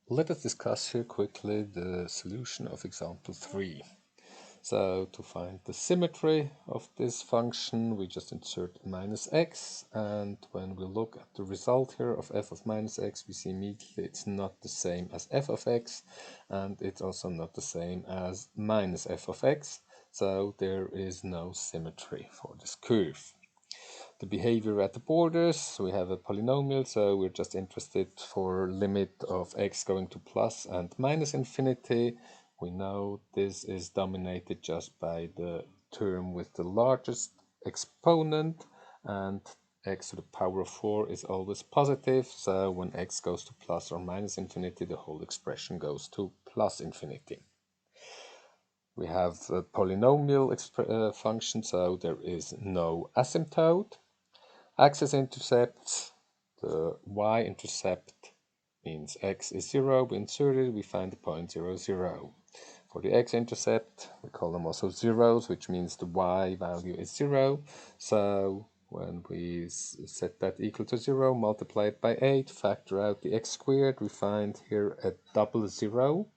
Let us discuss here quickly the solution of example 3. So to find the symmetry of this function, we just insert minus x, and when we look at the result here of f of minus x, we see immediately it's not the same as f of x, and it's also not the same as minus f of x, so there is no symmetry for this curve. The behavior at the borders, we have a polynomial, so we're just interested for limit of x going to plus and minus infinity. We know this is dominated just by the term with the largest exponent, and x to the power of 4 is always positive, so when x goes to plus or minus infinity, the whole expression goes to plus infinity. We have a polynomial function, so there is no asymptote. Axis-intercepts, the y-intercept means x is 0, we insert it, we find the point 0, 0. For the x-intercept, we call them also zeros, which means the y value is 0. So when we set that equal to 0, multiply it by 8, factor out the x squared, we find here a double 0.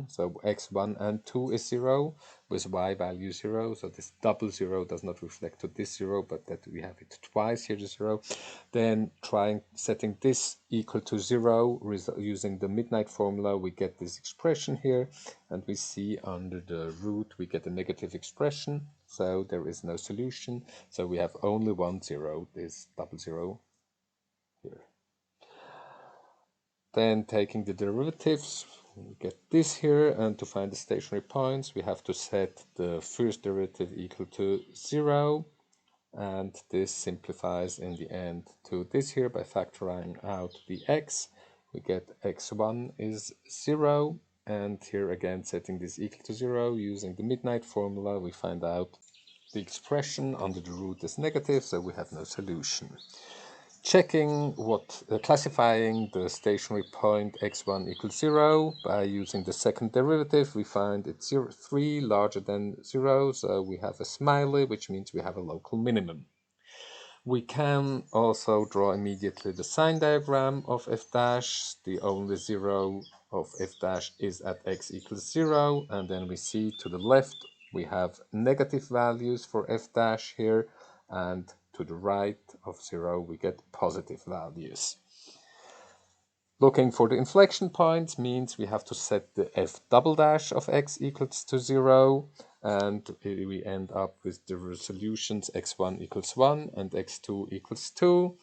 So x1 and 2 is 0 with y value 0. So this double 0 does not reflect to this 0, but that we have it twice here, the 0. Then setting this equal to 0, using the midnight formula, we get this expression here. And we see under the root, we get a negative expression. So there is no solution. So we have only one 0, this double 0 here. Then taking the derivatives, we get this here, and to find the stationary points, we have to set the first derivative equal to 0, and this simplifies in the end to this here by factoring out the x. We get x1 is 0, and here again setting this equal to 0, using the midnight formula, we find out the expression under the root is negative, so we have no solution. Checking classifying the stationary point x1 equals 0 by using the second derivative, we find it's 3 larger than 0, so we have a smiley, which means we have a local minimum. We can also draw immediately the sign diagram of f dash. The only 0 of f dash is at x equals 0, and then we see to the left we have negative values for f dash here, and to the right of 0 we get positive values. Looking for the inflection points means we have to set the f double dash of x equals to 0, and we end up with the solutions x1 equals 1 and x2 equals 2.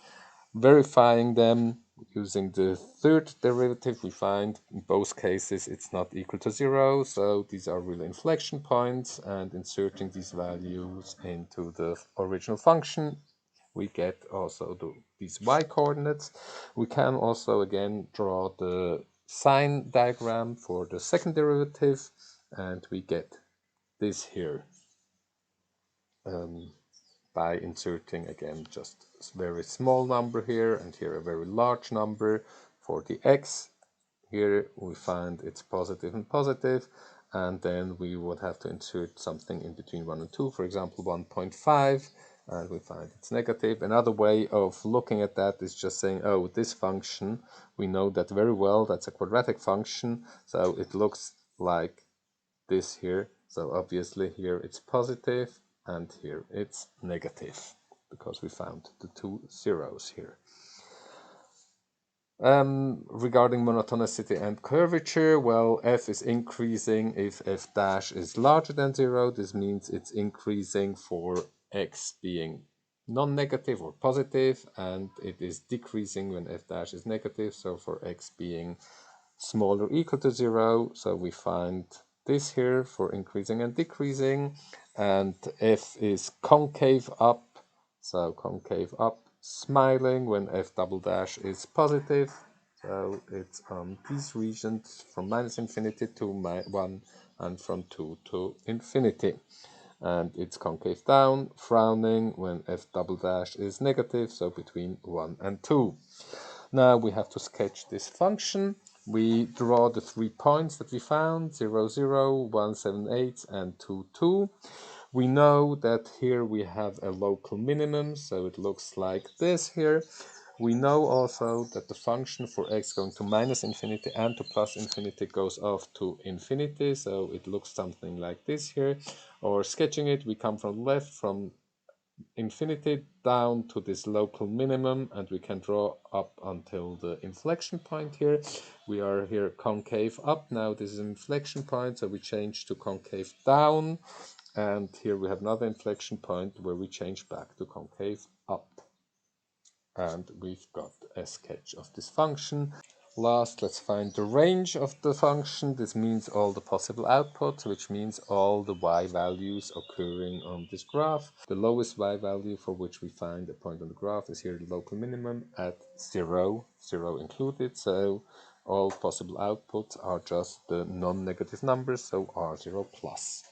Verifying them using the third derivative, we find in both cases it's not equal to 0, so these are real inflection points, and inserting these values into the original function, we get also these y coordinates. We can also again draw the sign diagram for the second derivative, and we get this here by inserting again just a very small number here and here a very large number. For the x, here we find it's positive and positive, and then we would have to insert something in between 1 and 2, for example 1.5, and we find it's negative. Another way of looking at that is just saying, oh, this function, we know that very well, that's a quadratic function, so it looks like this here. So obviously here it's positive and here it's negative, because we found the two zeros here. Regarding monotonicity and curvature, well, f is increasing if f dash is larger than 0. This means it's increasing for x being non-negative or positive, and it is decreasing when f dash is negative, so for x being smaller or equal to 0. So we find this here for increasing and decreasing, and f is concave up, so concave up, smiling when f double dash is positive, so it's these regions from minus infinity to 1 and from 2 to infinity. And it's concave down, frowning when f double dash is negative, so between 1 and 2. Now we have to sketch this function. We draw the 3 points that we found, 0, 0, 1, 7, 8, and 2, 2. We know that here we have a local minimum, so it looks like this here. We know also that the function for x going to minus infinity and to plus infinity goes off to infinity, so it looks something like this here. Or sketching it, we come from the left, from infinity down to this local minimum, and we can draw up until the inflection point here. We are here concave up, now this is an inflection point, so we change to concave down, and here we have another inflection point where we change back to concave up. And we've got a sketch of this function. Last, let's find the range of the function. This means all the possible outputs, which means all the y values occurring on this graph. The lowest y value for which we find a point on the graph is here the local minimum at 0, 0 included. So all possible outputs are just the non-negative numbers, so r0 plus.